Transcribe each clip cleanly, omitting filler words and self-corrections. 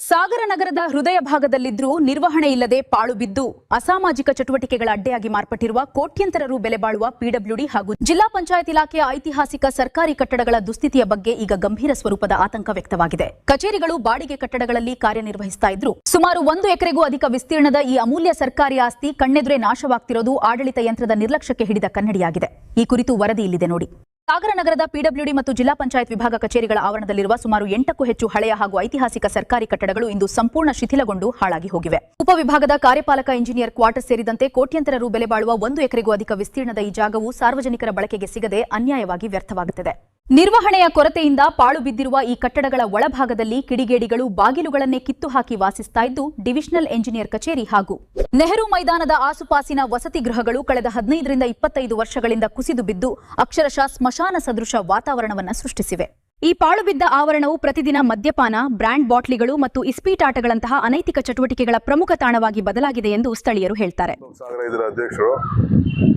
ಸಾಗರ ನಗರದ ಹೃದಯ ಭಾಗದಲ್ಲಿದ್ದರೂ ನಿರ್ವಹಣೆ ಇಲ್ಲದೆ ಪಾಳು ಬಿದ್ದು ಅಸಾಮಾಜಿಕ ಚಟುವಟಿಕೆಗಳ ಅಡ್ಡೆಯಾಗಿ ಮಾರ್ಪಟ್ಟಿರುವ ಕೋಟ್ಯಂತರ ರು ಬೆಲೆ ಬಾಳುವ ಪಿಡಬ್ಲ್ಯೂಡಿ ಹಾಗೂ ಜಿಲ್ಲಾ ಪಂಚಾಯತ್ ಇಲಾಖೆಯ ಐತಿಹಾಸಿಕ ಸರ್ಕಾರಿ ಕಟ್ಟಡಗಳ ದುಸ್ಥಿತಿಯ ಬಗ್ಗೆ ಈಗ ಗಂಭೀರ ಸ್ವರೂಪದ ಆತಂಕ ವ್ಯಕ್ತವಾಗಿದೆ. ಕಚೇರಿಗಳು ಬಾಡಿಗೆ ಕಟ್ಟಡಗಳಲ್ಲಿ ಕಾರ್ಯನಿರ್ವಹಿಸ್ತಾ ಇದ್ರು ಸುಮಾರು 1 ಎಕರೆಗೂ ಅಧಿಕ ವಿಸ್ತೀರ್ಣದ ಈ ಅಮೂಲ್ಯ ಸರ್ಕಾರಿ ಆಸ್ತಿ ಕಣ್ಣೆದುರೇ ನಾಶವಾಗ್ತಿರೋದು ಆಡಳಿತ ಯಂತ್ರದ ನಿರ್ಲಕ್ಷ್ಯಕ್ಕೆ ಹಿಡಿದ ಕನ್ನಡಿಯಾಗಿದೆ. ಈ ಕುರಿತು ವರದಿ ಇಲ್ಲಿದೆ ನೋಡಿ. ಸಾಗರ ನಗರದ ಪಿಡಬ್ಲ್ಯೂಡಿ ಮತ್ತು ಜಿಲ್ಲಾ ಪಂಚಾಯತ್ ವಿಭಾಗ ಕಚೇರಿಗಳ ಆವರಣದಲ್ಲಿರುವ ಸುಮಾರು 8ಕ್ಕೂ ಹೆಚ್ಚು ಹಳೆಯ ಹಾಗೂ ಐತಿಹಾಸಿಕ ಸರ್ಕಾರಿ ಕಟ್ಟಡಗಳು ಇಂದು ಸಂಪೂರ್ಣ ಶಿಥಿಲಗೊಂಡು ಹಾಳಾಗಿ ಹೋಗಿವೆ. ಉಪವಿಭಾಗದ ಕಾರ್ಯಪಾಲಕ ಇಂಜಿನಿಯರ್ ಕ್ವಾರ್ಟರ್ಸ್ ಸೇರಿದಂತೆ ಕೋಟ್ಯಂತರ ರು ಬೆಲೆ ಬಾಳುವ 1 ಎಕರೆಗೂ ಅಧಿಕ ವಿಸ್ತೀರ್ಣದ ಈ ಜಾಗವು ಸಾರ್ವಜನಿಕರ ಬಳಕೆಗೆ ಸಿಗದೆ ಅನ್ಯಾಯವಾಗಿ ವ್ಯರ್ಥವಾಗುತ್ತದೆ. ನಿರ್ವಹಣೆಯ ಕೊರತೆಯಿಂದ ಪಾಳು ಬಿದ್ದಿರುವ ಈ ಕಟ್ಟಡಗಳ ಒಳಭಾಗದಲ್ಲಿ ಕಿಡಿಗೇಡಿಗಳು ಬಾಗಿಲುಗಳನ್ನೇ ಕಿತ್ತು ಹಾಕಿ ವಾಸಿಸ್ತಾ ಇದ್ದು ಡಿವಿಷನಲ್ ಎಂಜಿನಿಯರ್ ಕಚೇರಿ ಹಾಗೂ ನೆಹರು ಮೈದಾನದ ಆಸುಪಾಸಿನ ವಸತಿ ಗೃಹಗಳು ಕಳೆದ 15 ರಿಂದ 25 ವರ್ಷಗಳಿಂದ ಕುಸಿದು ಬಿದ್ದು ಅಕ್ಷರಶಃ ಸ್ಮಶಾನ ಸದೃಶ ವಾತಾವರಣವನ್ನು ಸೃಷ್ಟಿಸಿವೆ. ಈ ಪಾಳು ಬಿದ್ದ ಆವರಣವು ಪ್ರತಿದಿನ ಮದ್ಯಪಾನ, ಬ್ರ್ಯಾಂಡ್ ಬಾಟ್ಲಿಗಳು ಮತ್ತು ಇಸ್ಪೀಟಾಟಗಳಂತಹ ಅನೈತಿಕ ಚಟುವಟಿಕೆಗಳ ಪ್ರಮುಖ ತಾಣವಾಗಿ ಬದಲಾಗಿದೆ ಎಂದು ಸ್ಥಳೀಯರು ಹೇಳ್ತಾರೆ.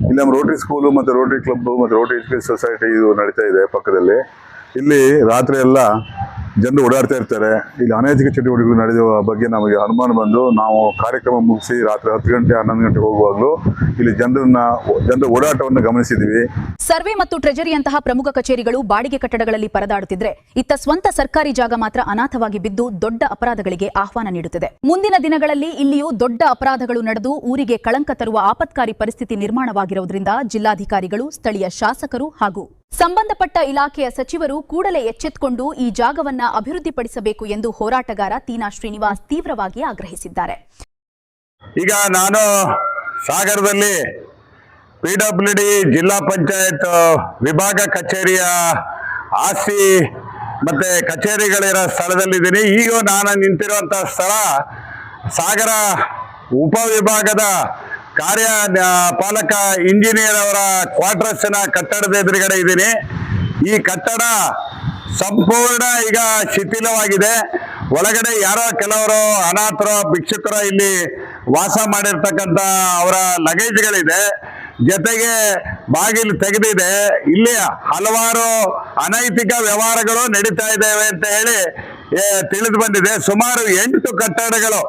ಇಲ್ಲಿ ನಮ್ಮ ರೋಟರಿ ಸ್ಕೂಲು ಮತ್ತು ರೋಟರಿ ಕ್ಲಬ್ ಮತ್ತು ರೋಟರಿ ಎಜುಕೇಶನ್ ಸೊಸೈಟಿ ಇದು ನಡೀತಾ ಇದೆ ಪಕ್ಕದಲ್ಲಿ. ಇಲ್ಲಿ ರಾತ್ರಿ ಎಲ್ಲ ಜನರು ಓಡಾಡ್ತಾ ಇರ್ತಾರೆ. ಇಲ್ಲಿ ಅನೈತಿಕ ಚಟುವಟಿಕೆಗಳು ನಡೆಯುವ ಬಗ್ಗೆ ನಮಗೆ ಅನುಮಾನ ಬಂದು ನಾವು ಕಾರ್ಯಕ್ರಮ ಮುಗಿಸಿ ರಾತ್ರಿ 10 ಗಂಟೆ 11 ಗಂಟೆ ಹೋಗುವಾಗಲೂ ಇಲ್ಲಿ ಜನರ ಓಡಾಟವನ್ನು ಗಮನಿಸಿದ್ದೀವಿ. ಸರ್ವೆ ಮತ್ತು ಟ್ರೆಜರಿಯಂತಹ ಪ್ರಮುಖ ಕಚೇರಿಗಳು ಬಾಡಿಗೆ ಕಟ್ಟಡಗಳಲ್ಲಿ ಪರದಾಡುತ್ತಿದ್ರೆ ಇತ್ತ ಸ್ವಂತ ಸರ್ಕಾರಿ ಜಾಗ ಮಾತ್ರ ಅನಾಥವಾಗಿ ಬಿದ್ದು ದೊಡ್ಡ ಅಪರಾಧಗಳಿಗೆ ಆಹ್ವಾನ ನೀಡುತ್ತಿದೆ. ಮುಂದಿನ ದಿನಗಳಲ್ಲಿ ಇಲ್ಲಿಯೂ ದೊಡ್ಡ ಅಪರಾಧಗಳು ನಡೆದು ಊರಿಗೆ ಕಳಂಕ ತರುವ ಆಪತ್ಕಾರಿ ಪರಿಸ್ಥಿತಿ ನಿರ್ಮಾಣವಾಗಿರುವುದರಿಂದ ಜಿಲ್ಲಾಧಿಕಾರಿಗಳು, ಸ್ಥಳೀಯ ಶಾಸಕರು ಹಾಗೂ ಸಂಬಂಧಪಟ್ಟ ಇಲಾಖೆಯ ಸಚಿವರು ಕೂಡಲೇ ಎಚ್ಚೆತ್ತುಕೊಂಡು ಈ ಜಾಗವನ್ನ ಅಭಿವೃದ್ಧಿಪಡಿಸಬೇಕು ಎಂದು ಹೋರಾಟಗಾರ ತೀನಾ ಶ್ರೀನಿವಾಸ್ ತೀವ್ರವಾಗಿ ಆಗ್ರಹಿಸಿದ್ದಾರೆ. ಈಗ ನಾನು ಸಾಗರದಲ್ಲಿ ಪಿಡಬ್ಲ್ಯೂಡಿ ಜಿಲ್ಲಾ ಪಂಚಾಯತ್ ವಿಭಾಗ ಕಚೇರಿಯ ಆಸ್ತಿ ಮತ್ತೆ ಕಚೇರಿಗಳಿರೋ ಸ್ಥಳದಲ್ಲಿದ್ದೀನಿ. ಈಗ ನಾನು ನಿಂತಿರುವಂತಹ ಸ್ಥಳ ಸಾಗರ ಉಪವಿಭಾಗದ ಕಾರ್ಯಪಾಲಕ ಇಂಜಿನಿಯರ್ ಅವರ ಕ್ವಾರ್ಟರ್ಸ್ನ ಕಟ್ಟಡದ ಎದುರುಗಡೆ ಇದ್ದೀನಿ. ಈ ಕಟ್ಟಡ ಸಂಪೂರ್ಣ ಈಗ ಶಿಥಿಲವಾಗಿದೆ. ಒಳಗಡೆ ಯಾರೋ ಕೆಲವರು ಅನಾಥರ ಭಿಕ್ಷುಕರ ಇಲ್ಲಿ ವಾಸ ಮಾಡಿರ್ತಕ್ಕಂಥ ಅವರ ಲಗೇಜ್ಗಳಿದೆ. ಜೊತೆಗೆ ಬಾಗಿಲು ತೆಗೆದಿದೆ. ಇಲ್ಲಿ ಹಲವಾರು ಅನೈತಿಕ ವ್ಯವಹಾರಗಳು ನಡೀತಾ ಇದ್ದಾವೆ ಅಂತ ಹೇಳಿ ತಿಳಿದು ಬಂದಿದೆ. ಸುಮಾರು 8 ಕಟ್ಟಡಗಳು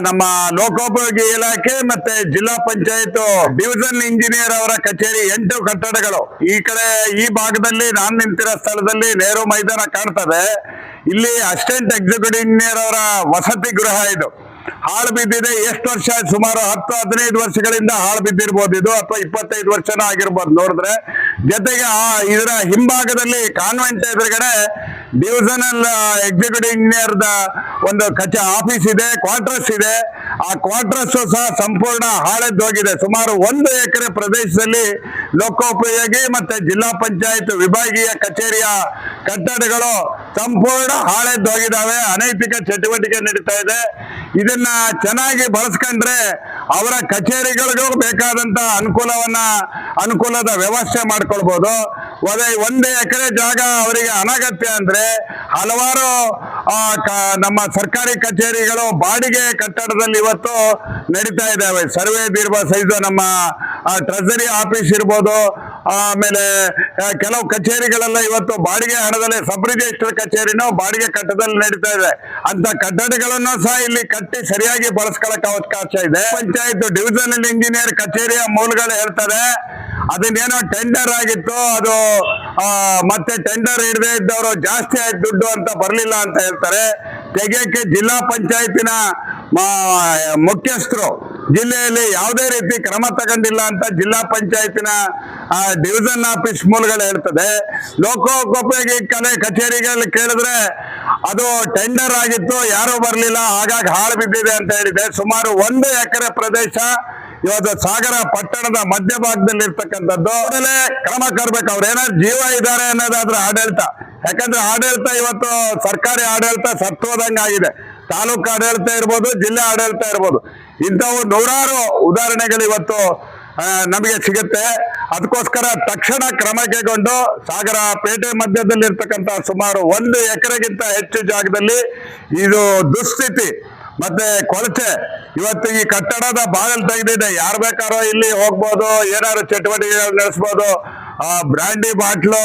ನಮ್ಮ ಲೋಕೋಪಯೋಗಿ ಇಲಾಖೆ ಮತ್ತೆ ಜಿಲ್ಲಾ ಪಂಚಾಯತ್ ಡಿವಿಷನ್ ಇಂಜಿನಿಯರ್ ಅವರ ಕಚೇರಿ 8 ಕಟ್ಟಡಗಳು. ಈ ಕಡೆ ಈ ಭಾಗದಲ್ಲಿ ನಾನು ನಿಂತಿರೋ ಸ್ಥಳದಲ್ಲಿ ನೆಹರು ಮೈದಾನ ಕಾಣ್ತದೆ. ಇಲ್ಲಿ ಅಸಿಸ್ಟೆಂಟ್ ಎಕ್ಸಿಕ್ಯೂಟಿವ್ ಇಂಜಿನಿಯರ್ ಅವರ ವಸತಿ ಗೃಹ ಇದು ಹಾಳು ಬಿದ್ದಿದೆ. ಎಷ್ಟು ವರ್ಷ? ಸುಮಾರು 10-15 ವರ್ಷಗಳಿಂದ ಹಾಳು ಬಿದ್ದಿರ್ಬೋದು ಇದು, ಅಥವಾ 25 ವರ್ಷನ ಆಗಿರ್ಬೋದು ನೋಡಿದ್ರೆ. ಜೊತೆಗೆ ಇದರ ಹಿಂಭಾಗದಲ್ಲಿ ಕಾನ್ವೆಂಟ್ ಎದುರುಗಡೆ ಡಿವಿಷನಲ್ ಎಕ್ಸಿಕ್ಯೂಟಿವ್ ಇಂಜಿನಿಯರ್ ಒಂದು ಆಫೀಸ್ ಇದೆ, ಕ್ವಾರ್ಟರ್ಸ್ ಇದೆ. ಆ ಕ್ವಾರ್ಟರ್ಸ್ ಸಹ ಸಂಪೂರ್ಣ ಹಾಳೆದ್ದೋಗಿದೆ. ಸುಮಾರು 1 ಎಕರೆ ಪ್ರದೇಶದಲ್ಲಿ ಲೋಕೋಪಯೋಗಿ ಮತ್ತೆ ಜಿಲ್ಲಾ ಪಂಚಾಯತ್ ವಿಭಾಗೀಯ ಕಚೇರಿಯ ಕಟ್ಟಡಗಳು ಸಂಪೂರ್ಣ ಹಾಳೆದ್ದೋಗಿದ್ದಾವೆ. ಅನೈತಿಕ ಚಟುವಟಿಕೆ ನಡೀತಾ ಇದೆ. ಇದನ್ನ ಚೆನ್ನಾಗಿ ಬಳಸ್ಕೊಂಡ್ರೆ ಅವರ ಕಚೇರಿಗಳಿಗೂ ಬೇಕಾದಂತ ಅನುಕೂಲದ ವ್ಯವಸ್ಥೆ ಮಾಡ್ಕೊಳ್ಬಹುದು. 1 ಎಕರೆ ಜಾಗ ಅವರಿಗೆ ಅನಗತ್ಯ ಅಂದ್ರೆ ಹಲವಾರು ನಮ್ಮ ಸರ್ಕಾರಿ ಕಚೇರಿಗಳು ಬಾಡಿಗೆ ಕಟ್ಟಡದಲ್ಲಿ ಇವತ್ತು ನಡೀತಾ ಇದ್ದಾವೆ. ಸರ್ವೆ ಇರ್ಬೋದು, ನಮ್ಮ ಟ್ರೆಜರಿ ಆಫೀಸ್ ಇರ್ಬೋದು, ಆಮೇಲೆ ಕೆಲವು ಕಚೇರಿಗಳೆಲ್ಲ ಇವತ್ತು ಬಾಡಿಗೆ ಹಣದಲ್ಲಿ ಸಬ್ ರಿಜಿಸ್ಟರ್ ಕಚೇರಿನೂ ಬಾಡಿಗೆ ಕಟ್ಟಡದಲ್ಲಿ ನಡೀತಾ ಇದೆ. ಅಂತ ಕಟ್ಟಡಗಳನ್ನು ಸಹ ಇಲ್ಲಿ ಕಟ್ಟಿ ಸರಿಯಾಗಿ ಬಳಸ್ಕೊಳ್ಳಕ್ಕೆ ಅವಕಾಶ ಇದೆ. ಪಂಚಾಯತ್ ಡಿವಿಷನಲ್ ಇಂಜಿನಿಯರ್ ಕಚೇರಿಯ ಮೂಲಗಳು ಹೇಳ್ತಾರೆ ಅದನ್ನೇನೋ ಟೆಂಡರ್ ಆಗಿತ್ತು, ಅದು ಮತ್ತೆ ಟೆಂಡರ್ ಹಿಡದೆ ಇದ್ದವರು ಜಾಸ್ತಿ ಆಯ್ತು ದುಡ್ಡು ಅಂತ ಬರಲಿಲ್ಲ ಅಂತ ಹೇಳ್ತಾರೆ. ತೆಗೆಯಕ್ಕೆ ಜಿಲ್ಲಾ ಪಂಚಾಯತಿನ ಮುಖ್ಯಸ್ಥರು ಜಿಲ್ಲೆಯಲ್ಲಿ ಯಾವುದೇ ರೀತಿ ಕ್ರಮ ತಗೊಂಡಿಲ್ಲ ಅಂತ ಜಿಲ್ಲಾ ಪಂಚಾಯತಿನ ಡಿವಿಷನ್ ಆಫೀಸ್ ಮೂಲಗಳು ಹೇಳ್ತದೆ. ಲೋಕೋಪಯೋಗಿ ಕಚೇರಿಗಳಲ್ಲಿ ಕೇಳಿದ್ರೆ ಅದು ಟೆಂಡರ್ ಆಗಿತ್ತು, ಯಾರು ಬರಲಿಲ್ಲ, ಹಾಗಾಗಿ ಹಾಳು ಬಿದ್ದಿದೆ ಅಂತ ಹೇಳಿದೆ. ಸುಮಾರು 1 ಎಕರೆ ಪ್ರದೇಶ ಇವತ್ತು ಸಾಗರ ಪಟ್ಟಣದ ಮಧ್ಯಭಾಗದಲ್ಲಿ ಇರ್ತಕ್ಕಂಥದ್ದು. ಕ್ರಮ ಕರ್ಬೇಕು. ಅವ್ರು ಏನಾದ್ರು ಜೀವ ಇದ್ದಾರೆ ಅನ್ನೋದಾದ್ರೆ ಆಡಳಿತ, ಯಾಕಂದ್ರೆ ಆಡಳಿತ ಇವತ್ತು ಸರ್ಕಾರಿ ಆಡಳಿತ ಸತ್ತೋದಂಗಾಗಿದೆ. ತಾಲೂಕು ಆಡಳಿತ ಇರ್ಬೋದು, ಜಿಲ್ಲೆ ಆಡಳಿತ ಇರ್ಬೋದು, ಇಂಥವು ನೂರಾರು ಉದಾಹರಣೆಗಳು ಇವತ್ತು ನಮಗೆ ಸಿಗುತ್ತೆ. ಅದಕ್ಕೋಸ್ಕರ ತಕ್ಷಣ ಕ್ರಮ ಕೈಗೊಂಡು ಸಾಗರ ಪೇಟೆ ಮಧ್ಯದಲ್ಲಿ ಇರ್ತಕ್ಕಂಥ ಸುಮಾರು 1 ಎಕರೆಗಿಂತ ಹೆಚ್ಚು ಜಾಗದಲ್ಲಿ ಇದು ದುಸ್ಥಿತಿ ಮತ್ತೆ ಕೊಳಚೆ, ಇವತ್ತು ಈ ಕಟ್ಟಡದ ಬಾಗಿಲು ತೆಗೆದಿದೆ. ಯಾರು ಬೇಕಾರೋ ಇಲ್ಲಿ ಹೋಗ್ಬೋದು, ಏನಾದ್ರು ಚಟುವಟಿಕೆಗಳು ನಡೆಸ್ಬೋದು. ಬ್ರಾಂಡಿ ಬಾಟ್ಲು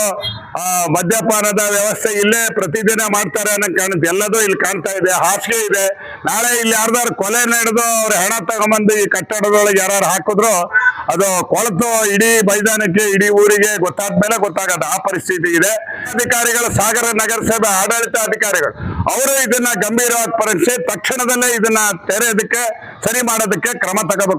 ಮದ್ಯಪಾನದ ವ್ಯವಸ್ಥೆ ಇಲ್ಲೇ ಪ್ರತಿದಿನ ಮಾಡ್ತಾರೆ ಅನ್ನೋ ಕಾಣುತ್ತೆ. ಎಲ್ಲದೂ ಇಲ್ಲಿ ಕಾಣ್ತಾ ಇದೆ. ಹಾಸಿಗೆ ಇದೆ. ನಾಳೆ ಇಲ್ಲಿ ಯಾರ್ದಾರು ಕೊಲೆ ನಡೆದು ಅವ್ರ ಹೆಣ ತಗೊಂಬಂದು ಈ ಕಟ್ಟಡದೊಳಗೆ ಯಾರು ಹಾಕಿದ್ರು ಅದು ಕೊಳತು ಇಡೀ ಮೈದಾನಕ್ಕೆ, ಇಡೀ ಊರಿಗೆ ಗೊತ್ತಾದ್ಮೇಲೆ ಗೊತ್ತಾಗತ್ತೆ. ಆ ಪರಿಸ್ಥಿತಿ ಇದೆ. ಅಧಿಕಾರಿಗಳು, ಸಾಗರ ನಗರಸಭೆ ಆಡಳಿತ ಅಧಿಕಾರಿಗಳು ಅವರು ಇದನ್ನ ಗಂಭೀರವಾಗಿ ಪರಿಗಣಿಸಿ ತಕ್ಷಣದಲ್ಲೇ ಇದನ್ನ ತೆರೆಯೋದಕ್ಕೆ, ಸರಿ ಮಾಡೋದಕ್ಕೆ ಕ್ರಮ ತಗೋಬೇಕು.